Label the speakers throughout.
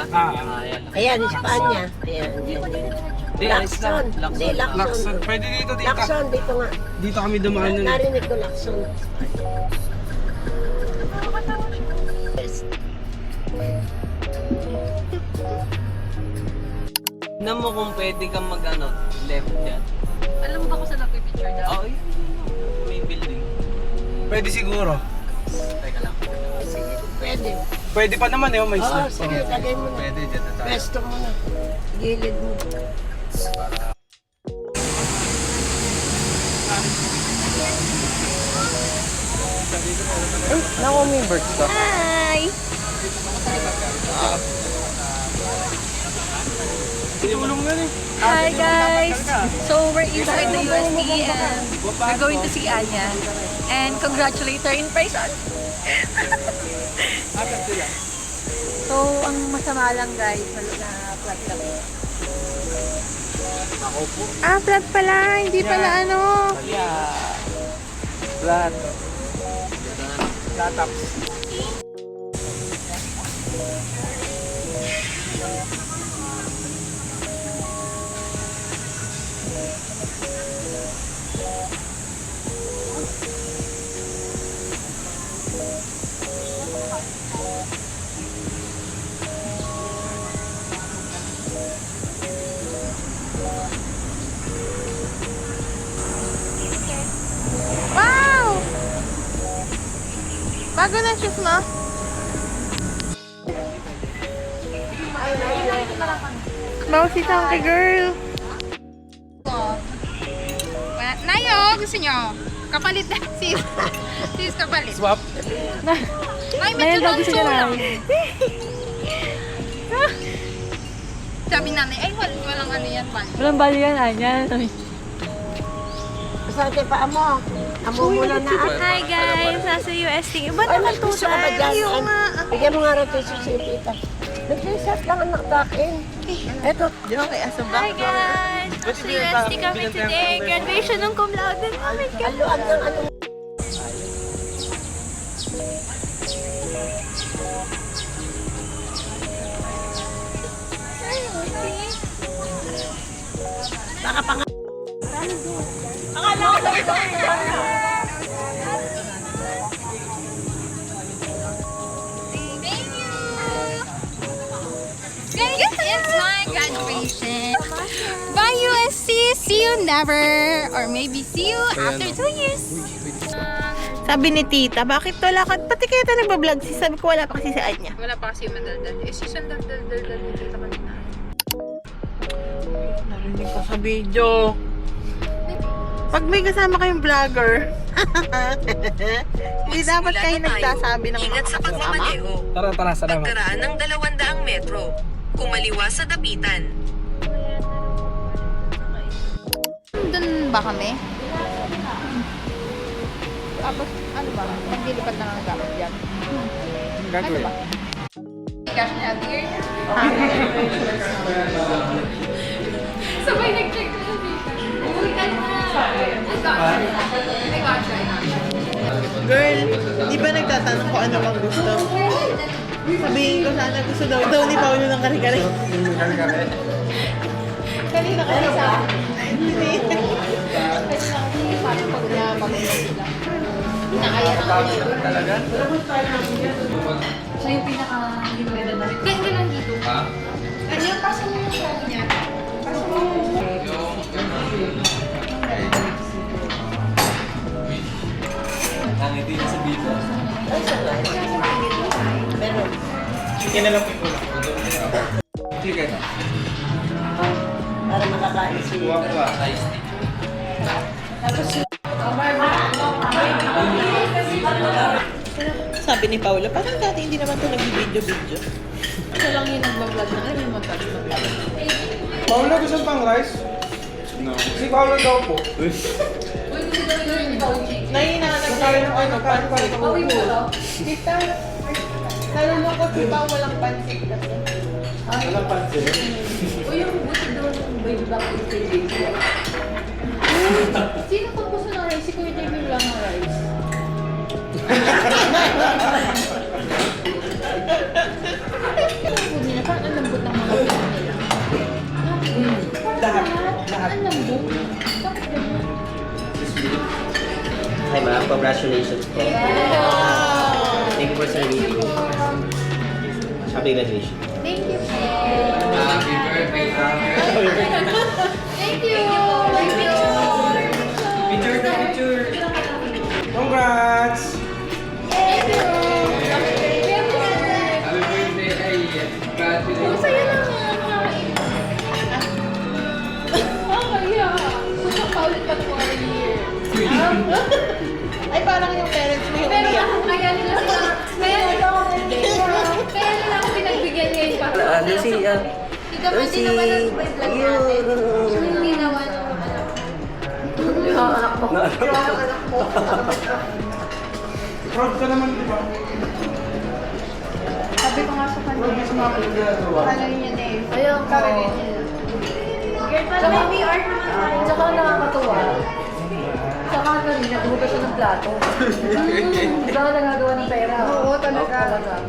Speaker 1: Ayan, Espanya. Ayan. Lacson. Hindi,
Speaker 2: Lacson.
Speaker 1: Lacson.
Speaker 2: Pwede dito, dito.
Speaker 1: Lacson, dito nga.
Speaker 2: Dito kami dumaan nun.
Speaker 1: Narinig ko Lacson.
Speaker 3: Tignan mo kung pwede kang mag-ano, left dyan.
Speaker 4: Alam mo ba kung saan nagpipicture daw?
Speaker 3: Oh, yun. May building.
Speaker 2: Pwede siguro.
Speaker 3: Teka lang.
Speaker 1: Sige, pwede.
Speaker 2: Pwede pa naman eh, may
Speaker 1: Oo,
Speaker 2: snap.
Speaker 1: sige, lagay mo na.
Speaker 2: Pwede, dyan na tayo.
Speaker 1: Pwesto mo na. Gilid mo.
Speaker 3: Naku, may birds ka.
Speaker 4: Hi!
Speaker 2: Tulong na eh.
Speaker 4: Hi guys! So we're inside the UST and we're going to see Anya. And congratulate her in person! So, ang masama lang guys, wala na flat lang. Ah, flat pala! Hindi pala ano!
Speaker 3: Yeah. Flat.
Speaker 2: Lataps.
Speaker 4: Wow! Bago na shoes mo? Bawa si Tangke girl. Nayo, gusto nyo? Kapalit na. Sis, kapalit.
Speaker 2: Swap.
Speaker 4: Ay, medyo lang. Sabi nanay, ay walang ano yan pa.
Speaker 5: Walang bali yan, Anya.
Speaker 1: Saan kayo pa mo? Amo muna na.
Speaker 5: Hi guys, nasa UST. Iba naman to
Speaker 1: gusto ka ba dyan?
Speaker 5: Yung
Speaker 1: Bigyan mo nga rin ito si Pita. Nag-reset lang anak takin. Eto.
Speaker 5: Hi guys, nasa UST kami today. Graduation ng cum laude. Oh my God.
Speaker 1: Aluan ng ano. Baka pa nga.
Speaker 4: Thank you! Guys, it's my graduation. Bye USC! See you never! Or maybe see you after 2 years.
Speaker 5: Sabi ni tita, bakit wala ka? Pati kaya tayo nagbablog? Sabi ko wala pa kasi si Anya.
Speaker 4: Wala pa kasi yung madaldal. Eh, season daldal ni tita kanina.
Speaker 5: Narinig ko sa video. Pag may kasama kayong vlogger, hindi dapat kayo nagsasabi ng
Speaker 6: Ingat sa pagmamaneho.
Speaker 2: Tara, salamat.
Speaker 6: Pagkaraan ng 200 metro. Kumaliwa sa dapitan.
Speaker 4: Doon ba kami? Tapos, ano ba? Maglilipat na ng gamit yan.
Speaker 2: Gagawin.
Speaker 4: Cash na dear. Sabay nag-check na dito. Uy, ka na. I got you.
Speaker 5: girl, di ba nagtatanong ko ano bang gusto? Sabihin ko sana gusto daw ni Paolo ng kare-kare. Kanina kasi sa hindi.
Speaker 4: Paano pag napamili sila? Nakaya na ako dito.
Speaker 2: Talaga?
Speaker 4: Siya yung pinaka-limeda na rin. Kaya lang dito. Ha? Ano yung paso mo yung sabi niya? Paso mo
Speaker 3: Ang hindi na sa dito.
Speaker 1: Meron.
Speaker 2: Sige na lang po yung sige.
Speaker 1: Para makakain si
Speaker 2: Kuha ko ah.
Speaker 5: Sabi ni Paula, parang dati hindi naman ito nag-video-video.
Speaker 4: Siya lang yung nag-vlog na ano yung mag-vlog.
Speaker 2: Paula, gusto pang rice? No. Si Paula daw po.
Speaker 5: Nahihinahanap na rin ako nagkakaroon ko. Kita, nalulungkot si Pao walang pansit kasi.
Speaker 2: Walang pansin.
Speaker 4: O yung buti doon yung baby back in the day. Sino pang gusto ng rice? Si Kuya David lang ng rice. Parang alam
Speaker 7: Hi ma'am, congratulations po. Thank you for serving. Happy graduation.
Speaker 4: Thank you. Happy birthday. Thank you.
Speaker 2: Congrats!
Speaker 4: Thank you. Masaya lang. Paulit pa for a year.
Speaker 5: Ay, parang yung parents mo yung
Speaker 4: Pero
Speaker 5: umiyak.
Speaker 4: kaya nila ako pinagbigyan ngayon para
Speaker 7: Lucy,
Speaker 4: Ikaw pa din naman ang vlog natin. Yung hindi naman ang anak mo.
Speaker 2: Proud ka naman, di ba?
Speaker 4: Sabi ko nga sa kanya. Kalay niya na eh. Ayun ko. Tsaka may art naman tayo.
Speaker 1: Tsaka nakakatuwa. Tsaka kanina, bumuga siya ng plato. Hindi ka nagagawa ng pera.
Speaker 4: Oo, talaga.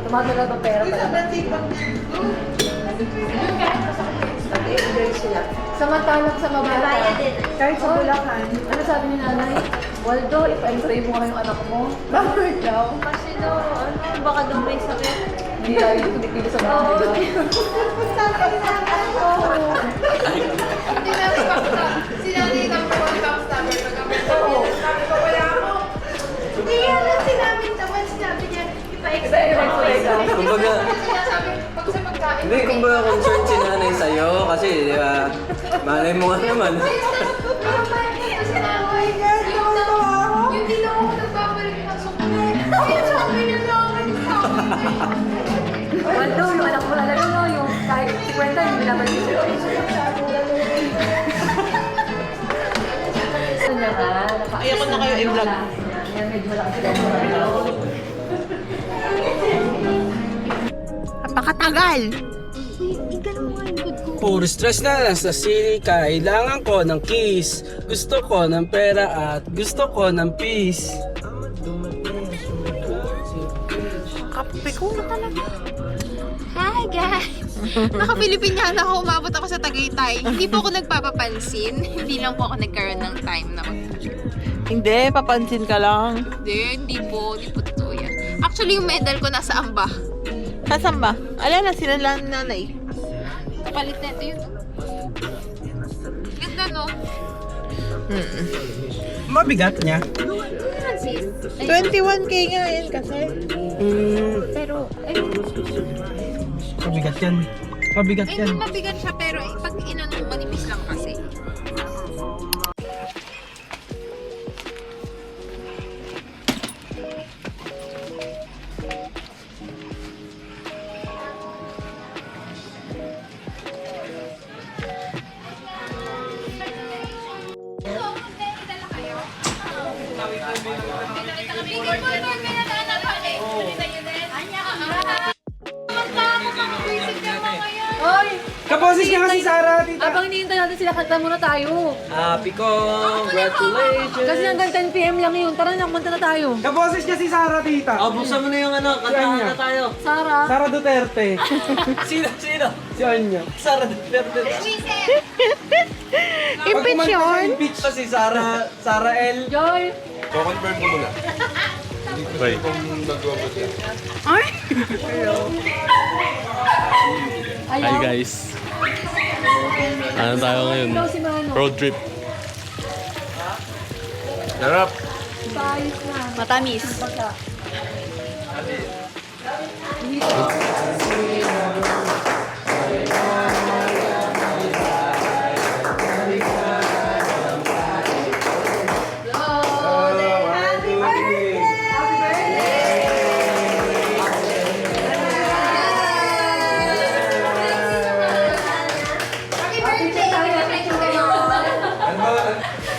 Speaker 1: Tumatala ng pera talaga. Nag-enjoy sila. Samantalang sa mabata, kahit sa Bulacan, ano sabi ni nanay? Waldo, ipa-enjoy mo nga yung anak mo. Bakit daw?
Speaker 8: Kasi daw, baka daw may sakit.
Speaker 1: Hindi tayo tumitigil sa mga nila.
Speaker 4: Hindi namin pakita. Sinabi number one backstabber. Sabi ko, wala ako. Hindi yan ang sinabi naman. Sinabi niya, ipa-explain.
Speaker 3: Kumbaga,
Speaker 4: Sinasabi, pag sa pagkain.
Speaker 3: hindi, kumbaga concerned si nanay sa'yo kasi, di ba, malay mo nga naman.
Speaker 4: Yung di lang ako nagbabalik ng sukli. Sabi niya sa akin.
Speaker 1: Waldo, yung anak mo talaga, no? Yung kahit 50, yung binabalik mo sila. Gusto niya ba?
Speaker 5: Ayoko na kayo i-vlog.
Speaker 1: Yan, medyo wala kasi daw.
Speaker 5: Napakatagal.
Speaker 9: Puro stress na lang sa city, kailangan ko ng kiss. Gusto ko ng pera at gusto ko ng peace.
Speaker 5: Kape ko na talaga.
Speaker 4: Hi guys! Naka-Pilipinyana ako, umabot ako sa Tagaytay. Hindi po ako nagpapapansin. Hindi lang po ako nagkaroon ng time na
Speaker 5: Hindi, papansin ka lang.
Speaker 4: Hindi po totoo yan. Actually, yung medal ko nasa amba.
Speaker 5: Nasaan ba? Ala na, sila lang nanay.
Speaker 4: Palit na ito yun. Ganda no?
Speaker 9: Mabigat niya.
Speaker 4: Francis.
Speaker 5: 21k nga yan kasi.
Speaker 4: Pero,
Speaker 9: Mabigat yan. Mabigat
Speaker 4: ay,
Speaker 9: yan.
Speaker 4: mabigat siya pero pag inano, manipis lang kasi.
Speaker 2: Kaboses niya kasi Sarah, tita.
Speaker 1: Habang hinihintay natin sila, kanta muna tayo.
Speaker 3: Happy congratulations!
Speaker 1: Kasi hanggang 10 PM lang yun. Tara na, kumanta na tayo.
Speaker 2: Kaboses niya si Sarah, tita.
Speaker 3: Oh, buksan mo na yung ano, kantahan na tayo.
Speaker 1: Sarah.
Speaker 2: Sarah Duterte.
Speaker 3: Sino?
Speaker 2: Si Anya.
Speaker 3: Sarah Duterte.
Speaker 5: Impeach yun?
Speaker 3: Impeach pa si Sarah L.
Speaker 1: Joy.
Speaker 2: Ko-confirm ko muna. Bye.
Speaker 1: Hi
Speaker 10: guys. Ano tayo ngayon?
Speaker 1: Ikaw si Mano.
Speaker 10: Road trip. Sarap.
Speaker 1: Ayos na.
Speaker 5: Matamis.
Speaker 1: Baka.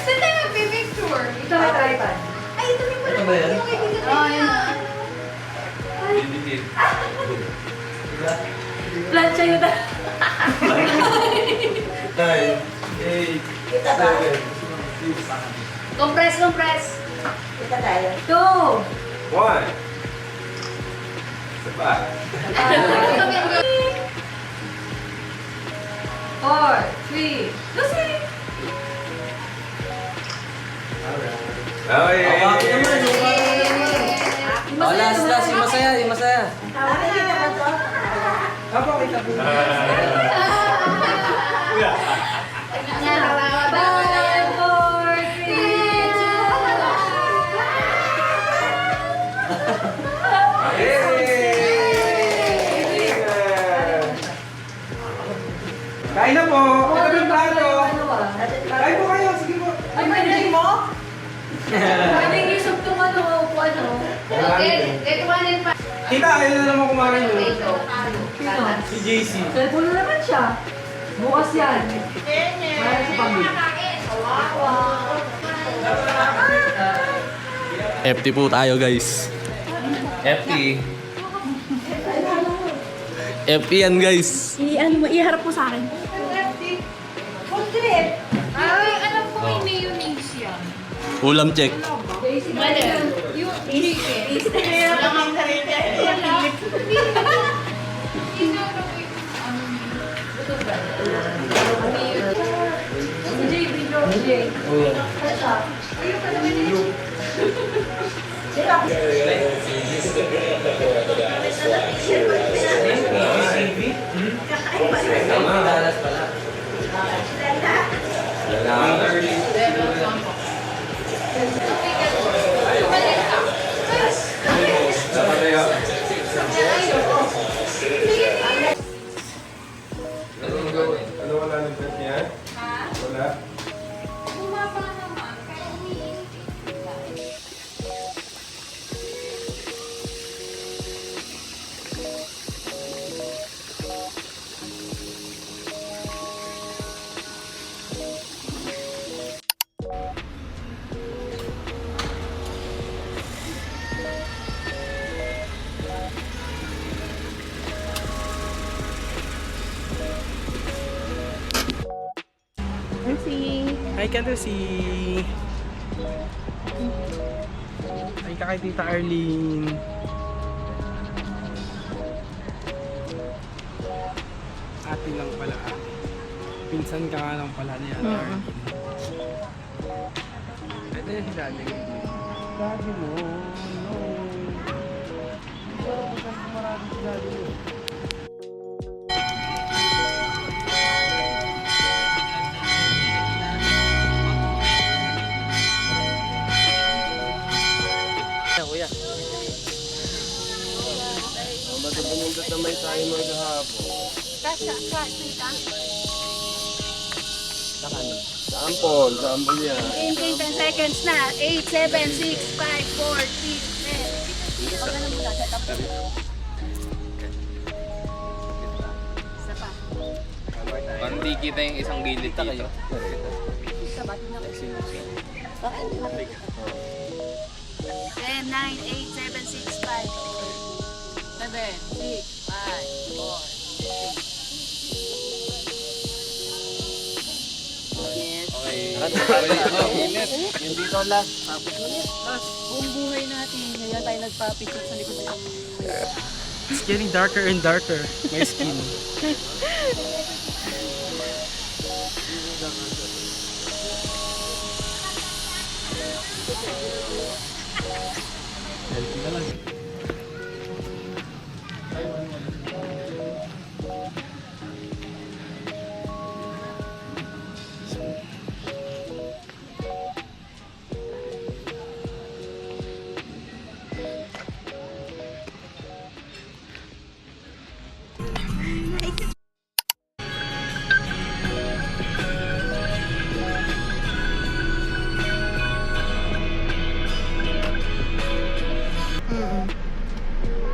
Speaker 4: Saan tayo magpipicture?
Speaker 1: Ito may tripod.
Speaker 4: Ay, ito rin pala.
Speaker 3: Ito ba yan?
Speaker 4: Yung kaibigan natin na.
Speaker 1: Plancha yun na.
Speaker 3: 9, 8, 7,
Speaker 1: Compress. Kita tayo. 2.
Speaker 2: 1. Sabay.
Speaker 1: 4, 3. Lucy!
Speaker 2: Alright.
Speaker 3: Bakit naman? Oh, last, yung masaya, yung masaya.
Speaker 2: Kain na po! Ito yung plato! Kain po kayo! Sige po!
Speaker 1: Ay, pwede mo? Pwede isog itong ano.
Speaker 2: Kita, ayun na naman kumain yun.
Speaker 1: Sino?
Speaker 2: Si JC.
Speaker 1: Cellphone na naman siya. Bukas yan. Para sa pamilya.
Speaker 10: FT po tayo guys.
Speaker 3: FT.
Speaker 10: FT yan guys.
Speaker 8: Iharap mo sa akin.
Speaker 4: Ay, alam ko may mayonnaise yan.
Speaker 10: Ulam check.
Speaker 4: Yung chicken.
Speaker 5: Wala kang sarili.
Speaker 1: Si Jay, video. Jay.
Speaker 3: Dalas pala.
Speaker 2: Ano wala ng pet niya? Wala?
Speaker 4: Bumaba naman. Kaya umiinom.
Speaker 9: Hi, Kantusi! Hi ka kay Tita Arlene. Ate lang pala. Pinsan ka nga lang pala niya. Ito yung si Daddy. Daddy mo, no. Parang maganda marami si Daddy mo.
Speaker 3: Kuya. Ba't pumunta na may tayo mga kahapon?
Speaker 4: Kasha ka.
Speaker 3: Sample yan.
Speaker 4: 10 seconds na. 8, 7, 6, 5, 4, 3, 10. Pag ano mo na, set up. Isa pa.
Speaker 10: Parang di kita yung isang gilid dito.
Speaker 4: Isa ba? 10, 9, 8, 7, 6, 5, 7, 6, 5, 4,
Speaker 3: Yung dito last.
Speaker 8: Buong buhay natin, kaya tayo nagpa-picture sa likod ng
Speaker 9: It's getting darker and darker, my skin.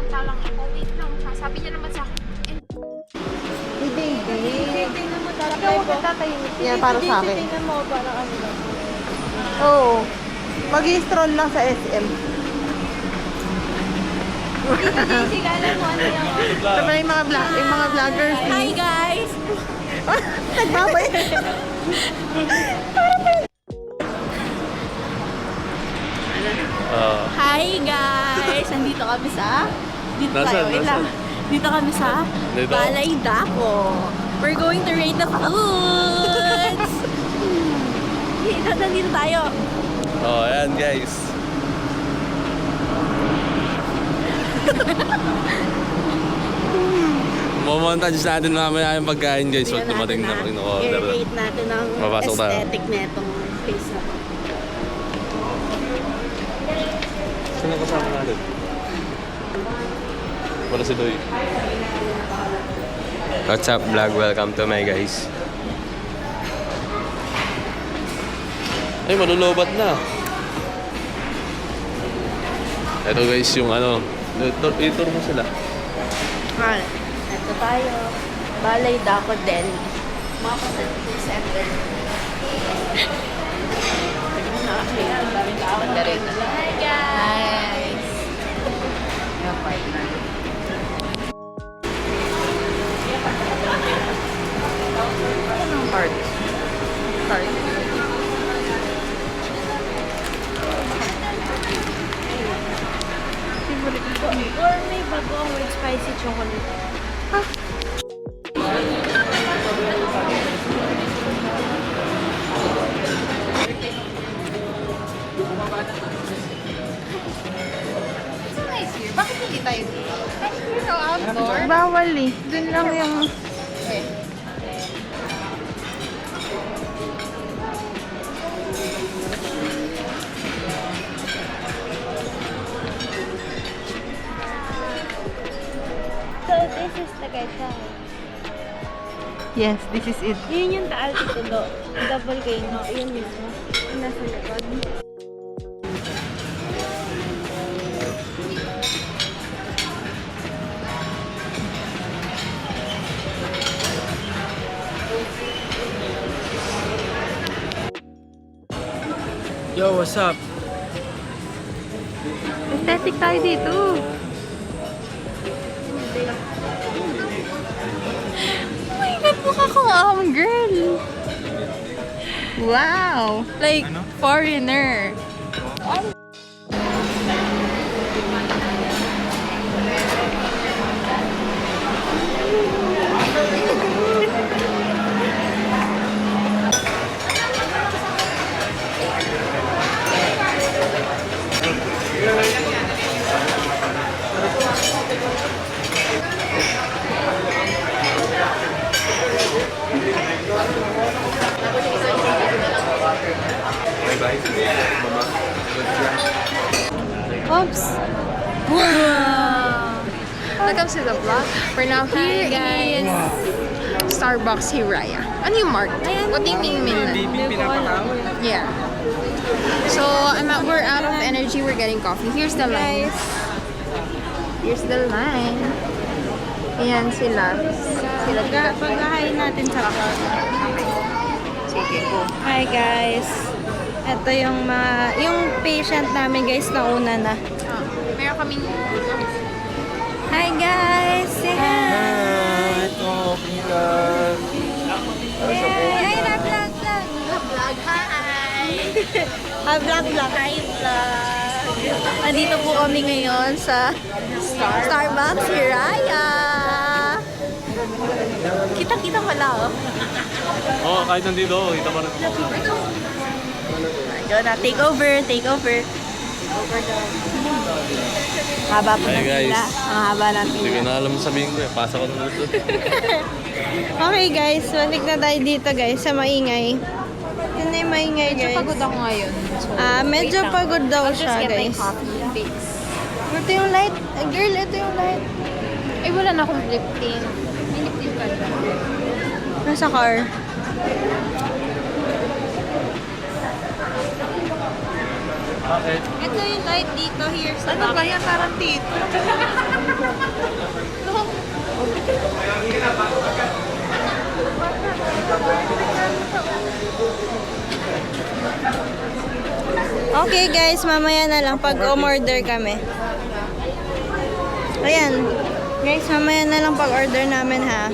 Speaker 4: Salang ako, wait lang. Sabi niya naman sa akin,
Speaker 8: Tingnan mo talaga.
Speaker 5: Ikaw huwag tatahimik. Yan para sa akin.
Speaker 8: Tingnan mo, parang ano lang.
Speaker 5: Oo. Mag-i-stroll lang sa SM.
Speaker 8: Sige, alam mo ano yan.
Speaker 5: Ito pala yung mga vloggers.
Speaker 8: Hi guys!
Speaker 5: Nagbabay.
Speaker 8: Hi guys! Nandito kami sa... Dito
Speaker 10: Nasaan?
Speaker 8: tayo, wait lang.
Speaker 10: Nasaan?
Speaker 8: Dito kami sa
Speaker 10: Dito?
Speaker 8: Balay Daco. We're going to rate the foods! Dito, nandito tayo.
Speaker 10: Oh, ayan guys. Mamontage natin mamaya yung pagkain guys. Pag dumating na pag-order.
Speaker 8: I-rate natin ang
Speaker 10: Papasok tayo.
Speaker 8: aesthetic na itong face na to.
Speaker 10: Sino kasama natin? Wala si Doy. What's up vlog? Welcome to my guys. Ay, malulobat na. Ito guys yung ano. Itur mo sila.
Speaker 8: Ito tayo. Balay Daco Delhi. Mga pasalubong center. Hi guys! Yung partner. Anong part? Part. Or may bagong with spicy chocolate.
Speaker 4: It's nice here. Bakit hindi tayo dito? Pero outdoor.
Speaker 5: Bawal eh. Dun lang yung...
Speaker 8: So this is Tagaytay.
Speaker 5: Yes, this is it.
Speaker 8: Yun yung taal dito do. The volcano. Yun mismo. Yung nasa likod.
Speaker 9: Yo, what's up?
Speaker 5: Aesthetic tayo dito.
Speaker 8: Oh my God, mukha kang girl. Wow. Like, foreigner.
Speaker 4: Oops. Wow. Welcome to the vlog. We're now here in Starbucks Hiraya. Ano yung mark? What do you mean? Yeah. So we're out of energy. We're getting coffee. Here's the line. Here's the line. Ayan sila.
Speaker 8: Pag-hi natin sa vlog.
Speaker 4: Sige, go.
Speaker 8: Hi guys. Ito yung patient namin guys na una na.
Speaker 4: Meron kaming...
Speaker 8: Hi guys! Say hi! Hi, vlog!
Speaker 4: Vlog, hi!
Speaker 8: Vlog! Hi, vlog! Andito po kami ngayon sa Starbucks Hiraya! Kita-kita pala oh.
Speaker 10: Oh, kahit nandito, kita pa rin.
Speaker 8: Go na, take over. Haba po
Speaker 10: Hi,
Speaker 8: ng
Speaker 10: guys.
Speaker 8: pila. Ang haba ng
Speaker 10: Hindi ko
Speaker 8: pila.
Speaker 10: na alam sabihin ko eh. Pasa ko na dito.
Speaker 8: Okay guys, balik na tayo dito guys sa maingay. Yun na yung maingay guys.
Speaker 4: Medyo pagod ako ngayon. So,
Speaker 8: Medyo
Speaker 4: wait lang.
Speaker 8: pagod daw
Speaker 4: I'll just
Speaker 8: siya
Speaker 4: get my
Speaker 8: guys.
Speaker 4: coffee. Thanks.
Speaker 8: Ito yung light. Girl, ito yung light.
Speaker 4: Ay, wala na akong lip tint. May lip tint pa dyan.
Speaker 8: Nasa car.
Speaker 10: Bakit?
Speaker 8: Ito yung light dito here sa
Speaker 5: Ano ba yan? Parang dito.
Speaker 8: Okay guys, mamaya na lang pag umorder kami. Ayan. Guys, mamaya na lang pag order namin ha.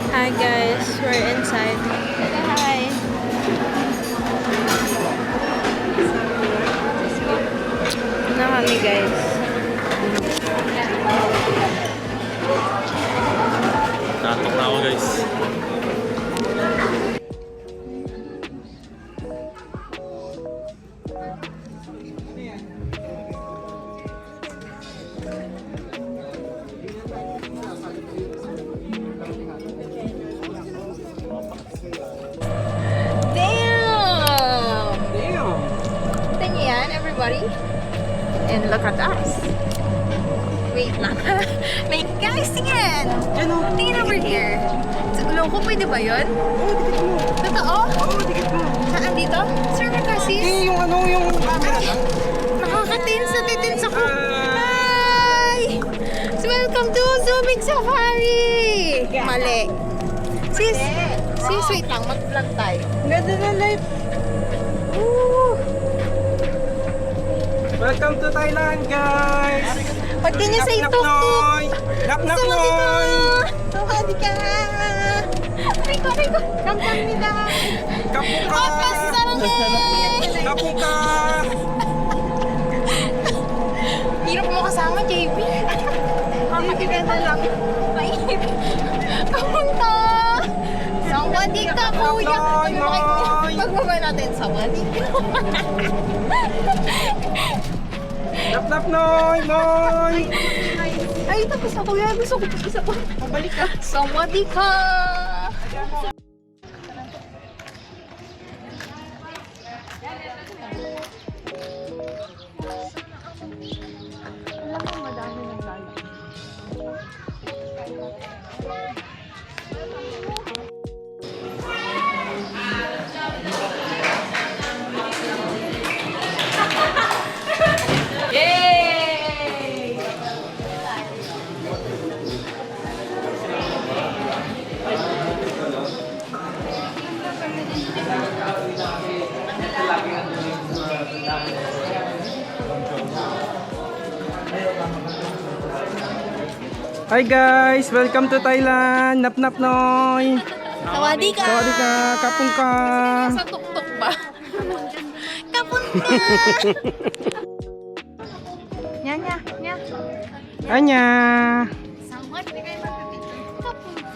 Speaker 8: Hi guys, we're inside. Hi. Na kami guys.
Speaker 10: Natok na ako guys.
Speaker 4: everybody. And look at us. Wait lang. Like, guys, tingin! Tingin over here. Loko, pwede ba yun? Totoo?
Speaker 2: Oo, dikit mo.
Speaker 4: Saan dito? Sir, kasi?
Speaker 2: Yung camera lang.
Speaker 4: Nakakatins ako. Hi! So, welcome to Zooming Safari! Mali. Sis, wait lang. Mag-vlog tayo.
Speaker 5: Ganda na life.
Speaker 2: Welcome to Thailand, guys!
Speaker 4: Pag ganyan sa tuk-tuk.
Speaker 2: Nap-nap noy!
Speaker 4: Sawadi ka! Aray ko! Kamkamnida!
Speaker 2: Kapuka!
Speaker 4: Opas, sarangay!
Speaker 2: Kapuka!
Speaker 4: Hirap mo kasama, JB. Makakatigan na lang. Mainit. Kapunta! Sawadi ka, kuya! Pagbaba natin, sawadi ka.
Speaker 2: Nap-nap noy! Noy!
Speaker 4: Ay, tapos na kuya. Gusto ko isa pa. Pabalik ka. Sawadi ka!
Speaker 2: Hi guys! Welcome to Thailand! Nap-nap noy!
Speaker 4: Sawadi ka!
Speaker 2: Sawadi ka! Kapung ka!
Speaker 4: Sa tuk-tuk ba? Kapunta! Nya.
Speaker 2: Anya!
Speaker 4: Sawadi ka! Kapunta!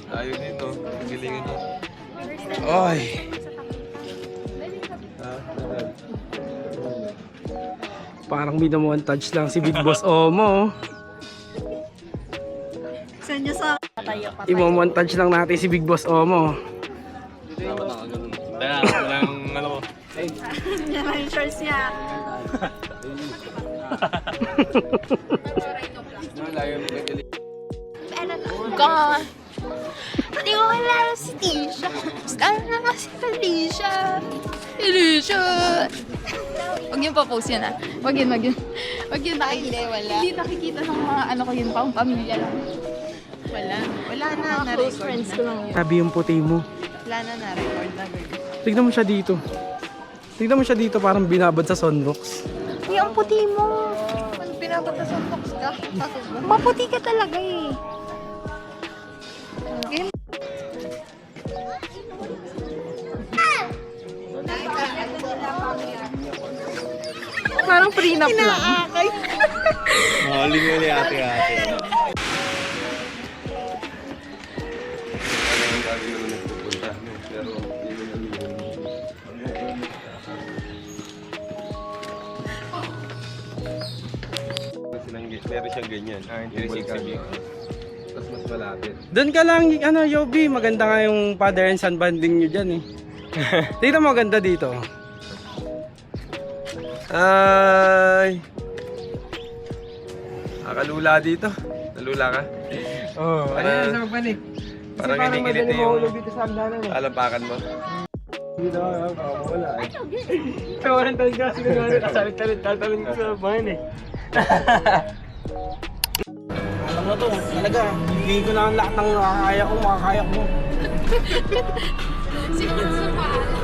Speaker 10: Ayun dito. Gilingin mo.
Speaker 2: Oy! Parang minamontage lang si Big Boss Omo.
Speaker 8: Saan niyo sa...
Speaker 2: Imo-montage lang natin si Big Boss Omo.
Speaker 10: Kaya, walang ano ko.
Speaker 8: Yan lang yung shorts niya.
Speaker 4: God! Hindi ko kilala si Tisha. Star na nga si Alicia. Huwag yun pa-post yan ah. Huwag yun. Huwag yun nakikita. Wala. Hindi nakikita ng mga ano ko yun, pang pamilya lang.
Speaker 5: Wala na,
Speaker 4: Mga close friends ko lang yun.
Speaker 2: Sabi yung puti mo.
Speaker 5: Wala na, record na.
Speaker 2: Tignan mo siya dito. Tignan mo siya dito parang binabad sa sunrocks.
Speaker 4: Uy, ang puti mo.
Speaker 5: Ano pinapata sa box ka?
Speaker 4: Maputi ka talaga eh. Parang prenup lang.
Speaker 10: Mahaling mo ni ate-ate. Meron siyang ganyan. 360. Tapos mas malapit.
Speaker 2: Doon ka lang, ano, Yobi, maganda nga yung father and son banding nyo dyan eh. Tignan mo, maganda dito.
Speaker 10: Ay! Nakalula dito. Nalula ka?
Speaker 2: Oo, ano yan sa magpanik?
Speaker 10: Parang kinikilit
Speaker 2: madali
Speaker 10: yung
Speaker 2: mahulog dito sa hagdanan eh.
Speaker 10: alampakan mo.
Speaker 2: Hindi na, wala eh. Walang talong kasi gano'n, tasalit-talit ko sa bahan eh. Alam mo to, talaga, bibigay ko na ang lahat ng makakaya ko mo.
Speaker 4: Siguro sa paa.